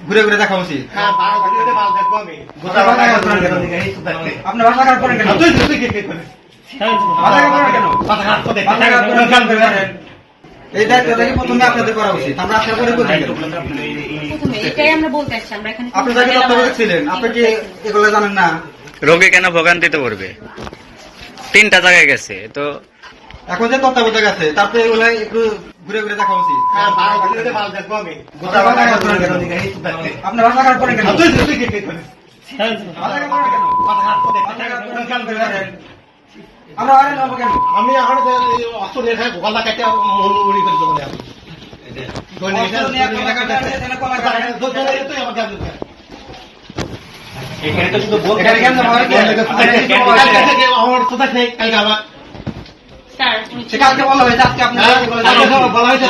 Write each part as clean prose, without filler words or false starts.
ঘুরে ঘুরে দেখা উচিত। আপনার ভাষা খারাপ করেন কেন? এই দায়িত্বটা কি প্রথমে আপনাদের করা উচিত? আমরা আশা করে বলছি আপনি যাকে তত্ত্বাবধায়ক ছিলেন, আপনি কি এগুলো জানেন না? রোগী কেন ভোগান্তিতে পড়বে? 3টা জায়গায় গেছে তো এখন যে তত্ত্বাবধায়ক আছে তারপরে এগুলো একটু ঘুরে ঘুরে দেখা উচিত। আপনার ভাষা খারাপ করেন কেন? আমরা আরে নেবো কেন? আমি এখন অস্ত্র নিয়ে খাই গোকালটা কেটে মনে করে দেবো এখানে তো শুধু আমার কোথায় নেই কালকে আবার কালকে বলা হয়েছে, আজকে আপনার বলা হয়েছে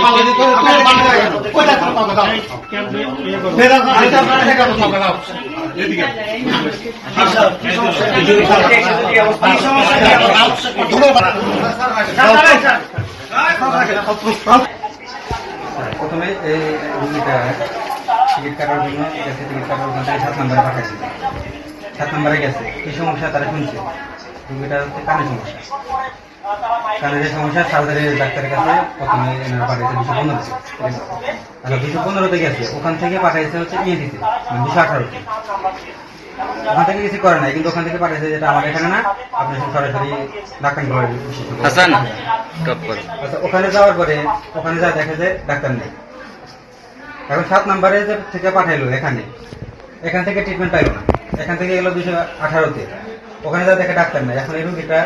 প্রথমে এই রুগীটা টিকিট কাটার জন্য গেছে, টিকিট কাটার ওখান থেকে 7 নম্বরে পাঠাইছে। 7 নম্বরে গেছে, কি সমস্যা তারা শুনছে। রুগীটা হচ্ছে কানের সমস্যা, কানের সমস্যা। সার্জারি ডাক্তারের কাছে প্রথমে এনারা পাঠাইছে 215-তে, 215-তে গেছে। ওখান থেকে পাঠাইছে হচ্ছে ইএনটিতে, 218-তে। ওখান থেকে কিছু করে নাই, কিন্তু ওখান থেকে পাঠাইছে যেটা আমার এখানে না, আপনি সরাসরি ডাক্তার ওখানে যাওয়ার পরে ওখানে যা দেখে যে ডাক্তার নেই। এখন 7 নম্বরে থেকে পাঠাইলো এখান থেকে ট্রিটমেন্ট পাইলো না। এখান থেকে গেলো 218-তে, ওখানে যা দেখে ডাক্তার নেই। এখন এই রোগীটা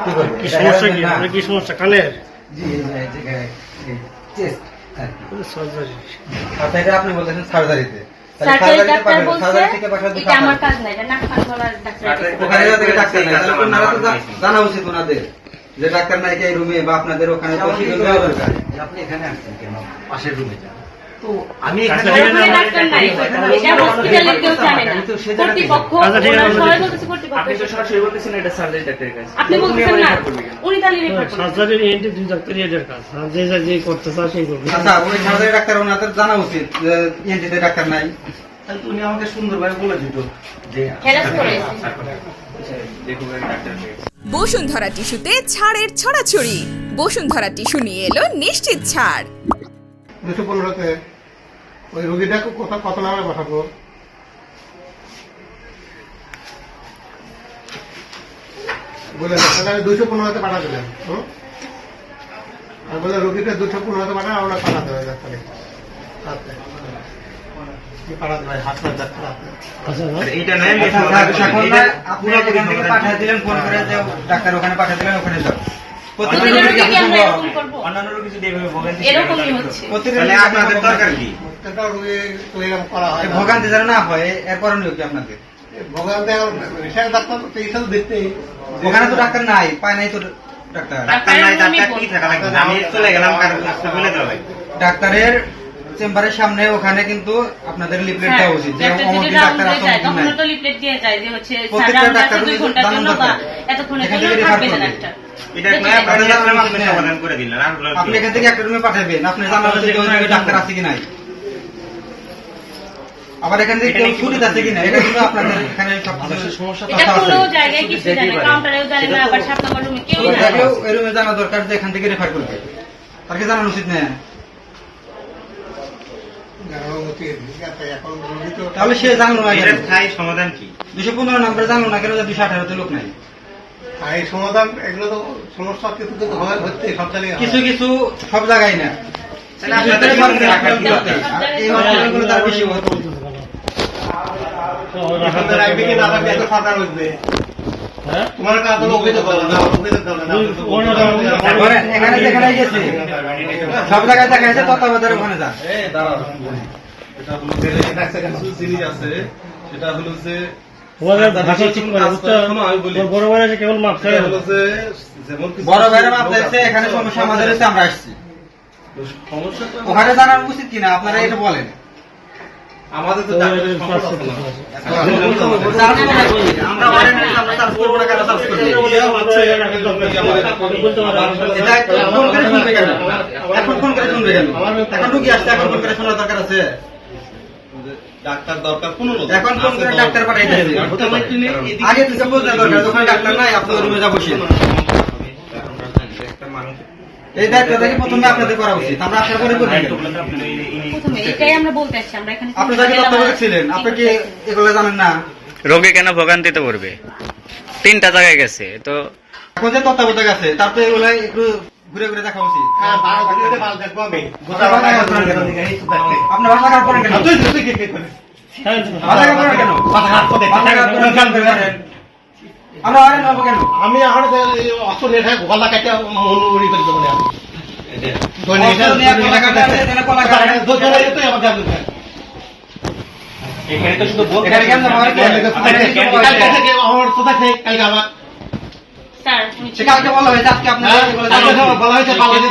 কি করবে? কি সমস্যা কানের? আচ্ছা, এটা আপনি বলতেছেন সার্জারিতে। জানা উচিত ওনাদের যে ডাক্তার নাই এই রুমে, বা আপনাদের ওখানে আপনি এখানে আসছেন কেন? পাশের রুমে যান। আমি সরাসরি বলতেছেন এটা সার্জারি ডাক্তারের কাছে। ডাক্তার ওনাদের জানা উচিত যে ইএনটিতে ডাক্তার নাই। উনি আমাকে সুন্দরভাবে বলে দিত যে বসুন্ধরা টিস্যুতে ছাড়ের ছড়াছড়ি। বসুন্ধরা টিস্যু নিয়ে এলো নিশ্চিত ছাড়। 215-তে ওই রোগীটাকে কত নামে পাঠাবো? বলে 215-তে পাঠা দিলেন। আর বলে রোগীটা 215-তে পাঠা, আমরা পাঠাতে হবে ডাক্তারে। ডাক্তার ওখানে পাঠিয়ে দিলেন, ওখানে যাও। ভোগান্তি যেন না হয়, এর করণীয় কি আপনাদের? ওখানে তো ডাক্তার নাই, পায় নাই তো ডাক্তার। ডাক্তারের চেম্বারের সামনে ওখানে কিন্তু আপনাদের লিফলেট দেওয়া উচিত যে অমুক ডাক্তার আছে, প্রত্যেকটা ডাক্তার জানান দরকার। আপনি এখান থেকে একটা রুমে পাঠাবেন, আপনি জানাবেন যে ডাক্তার আছে কি নাই, আবার এখান থেকে কেউ ছুটি আছে কিনা, এটা কিন্তু আপনাদের এখানে সমস্যা এই রুমে জানা দরকার যে এখান থেকে রেফার করবে, তার কি জানানো উচিত না? তাহলে সে জানলো না সমাধান কি? 215 নম্বরে জানলো না কেন 218-তে লোক নাই? সমাধান এগুলো তো সমস্যা হচ্ছে সব জায়গায়, কিছু কিছু সব জায়গায় না। তার বেশি সরকার বুঝবে। তোমার কাছে এখানে যেখানে গেছে সব জায়গায় দেখা যাচ্ছে তত্ত্বাবধায়ক ওখানে যান। জিনিস আছে সেটা হলো যে বড় ভাইয়ের মাপ চাইছে, এখানে সমস্যা আমাদের হচ্ছে, আমরা আসছি। ওখানে জানার উচিত কিনা আপনারা এটা বলেন। আমাদের তো ডাক্তারের সম্পদ আছে না। আমরা অনেক আমরা চার্জ করবো না, কেন চার্জ করবো? ইয়া হচ্ছে আমাদের এটা ফোন করে শুনবে কেন? এখন ফোন করে শুনবে কেন? এখন রুগী আসছে, এখন ফোন করে শোনার দরকার আছে? ডাক্তার দরকার কোনো লোক এখন ফোন করে ডাক্তার পাঠাই দিয়েছে। আগে থেকে বলতে দরকার, যখন ডাক্তার নাই আপনার রুমে যাবো সে। এই দায়িত্বটা কি প্রথমে আপনাদের করা উচিত? আমরা আসার পরে করি। প্রথমে এটাই আমরা বলতে আসছি, আমরা এখানে আপনি যাকে তত্ত্বাবধায়ক ছিলেন, আপনি কি এগুলো জানেন না? রোগী কেন ভোগান্তিতে পড়বে? 3টা জায়গায় গেছে তো এখন যে তত্ত্বাবধায়ক আছে, তারপরে এগুলো একটু ঘুরে ঘুরে দেখা উচিত। আপনার ভাষা খারাপ করেন কেন? ভাষা খারাপ করেন কেন? আমরা আরে নেবো কেন? আমি এখন অস্ত্র নিয়ে গলা কাটে মন উড়ি করে দেবো না। অস্ত্র নিয়ে কলা কাটা আছে, এখানে কলা কাটা আছে। এখানে কেমন হয়? আমার কোথায় থেকে কালকে আমার স্যার সে কালকে বলা হয়েছে, আজকে আপনার এগুলো জানা নেই। বলা হয়েছে উনি